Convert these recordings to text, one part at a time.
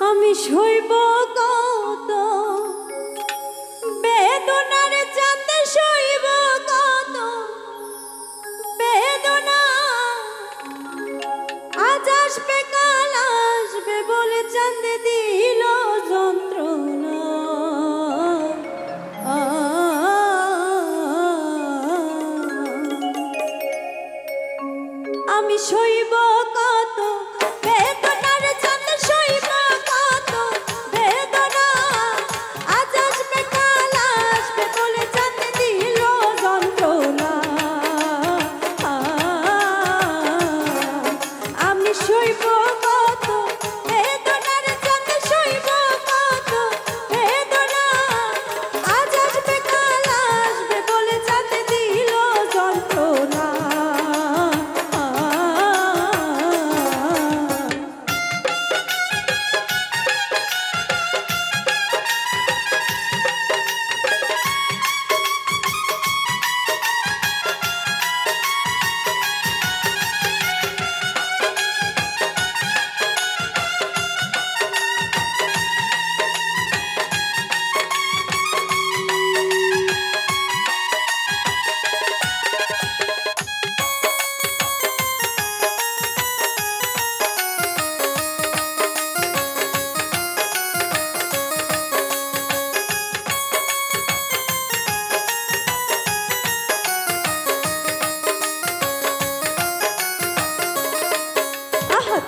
আমি সইব কত বেদনার চাঁদে সইব কত বেদনা আজ আসবে কাল আসবে বলে চাঁদে দিল যন্ত্রণা আমি সইব কত বেদনার চাঁদে সইব কত বেদনা আজ আসবে কাল আসবে বলে চাঁদে দিল যন্ত্রণা আমি সইব কত বেদনার চাঁদে সইব কত বেদনা আজ আসবে কাল আসবে বলে চাঁদে দিল যন্ত্রণা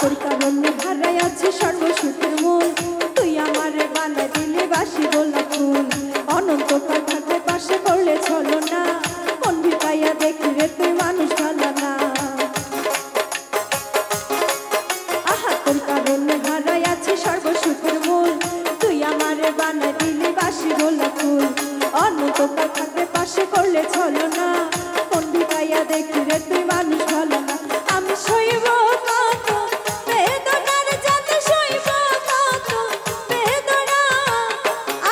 তোর কারণে হারাই আছে সর্বসুখের মূল তুই আমারে বানাই দিলে বাসি গোলাপ ফুল অনন্তকাল থাকলে পাশে করলে চলো না মন ভিটাইয়া দেখি রে তুই মানুষ ভালো না আহা তোর কারণে হারাই আছে সর্বসুখের মূল তুই আমারে বানাই দিলে বাসি গোলাপ ফুল অনন্তকাল থাকলে পাশে করলে চলো না মন ভিটাইয়া দেখি রে তুই মানুষ ভালো না আমি সইব কত বেদনার চাঁদে সইব কত বেদনা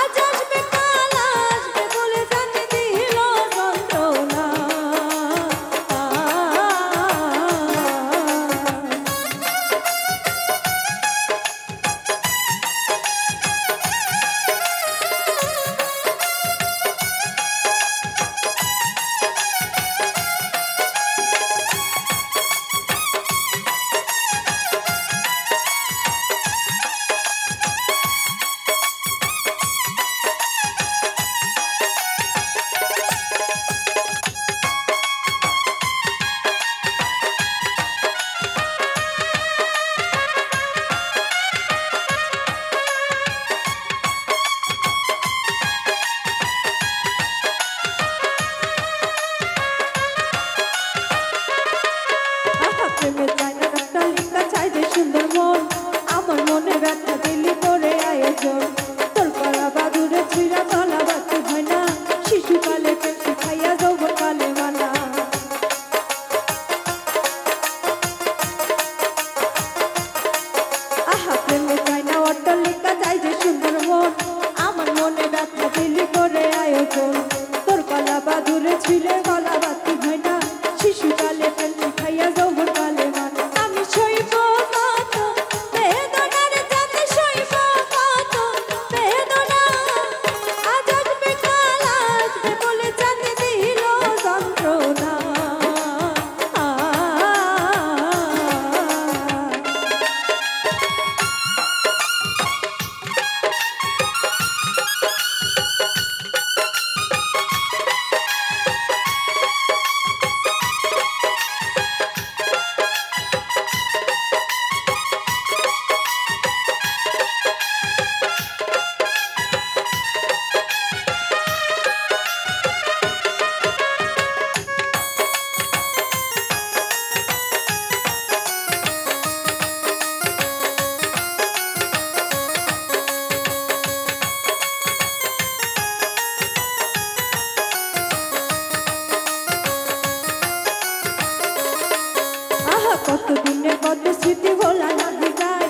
আজ আসবে কাল আসবে বলে জানে দিল যন্ত্রণা প্রেমের চাইনা একটা লিখা চাই যে সুন্দর মন আমার মনে ব্যথা দিলি করে আয়োজন তোর করা বাদুরে ছিঁড়া গলা বাতি হয় না শিশুকালে পেছি খাইয়া যৌবনকালে মানা আহা প্রেমের চাইনা একটা লিখা চাই যে সুন্দর মন আমার মনে ব্যথা দিলি করে আয়োজন তোর গলা বাদুরে ছিঁড়ে গলা বাতি হয় না শিশুকালে পেছি খাইয়া যৌবনকালে মানা আমি সইব কত বেদনার চাঁদে সইব কত বেদনা আজ আসবে কাল আসবে বলে চাঁদে দিল যন্ত্রণা কতদিনের কত স্মৃতি ভোলা না যায়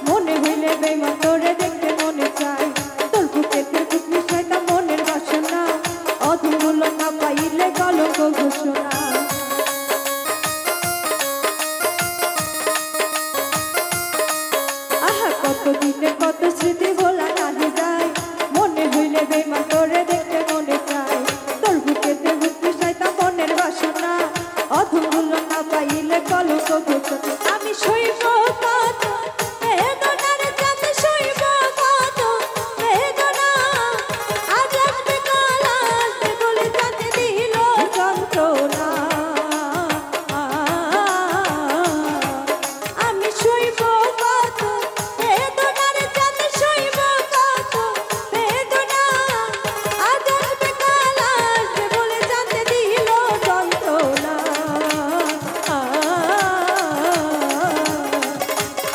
মনে হইলে বেমা তোরে দেখতে মনে চায় তোর বুকেতে বুক মিশাই তা মনের বাসনা অধমূল্য না পাইলে কলঙ্ক ঘোষণা দিলে কলঙ্ক ঘোচনে আমি সইব কত বেদনার চাঁদ সইব কত বেদনা আজ আসবে কাল আসবে বলে চাঁদ দিল যন্ত্রণা আমি সইব কত বেদনার চাঁদ সইব কত বেদনা আজ আসবে কাল আসবে বলে চাঁদ দিল যন্ত্রণা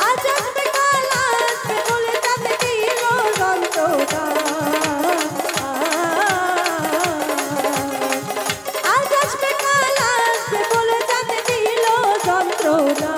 আজ আসবে কাল আসবে বলে চাঁদ দিল যন্ত্রণা আজ আসবে কাল আসবে বলে চাঁদ দিল যন্ত্রণা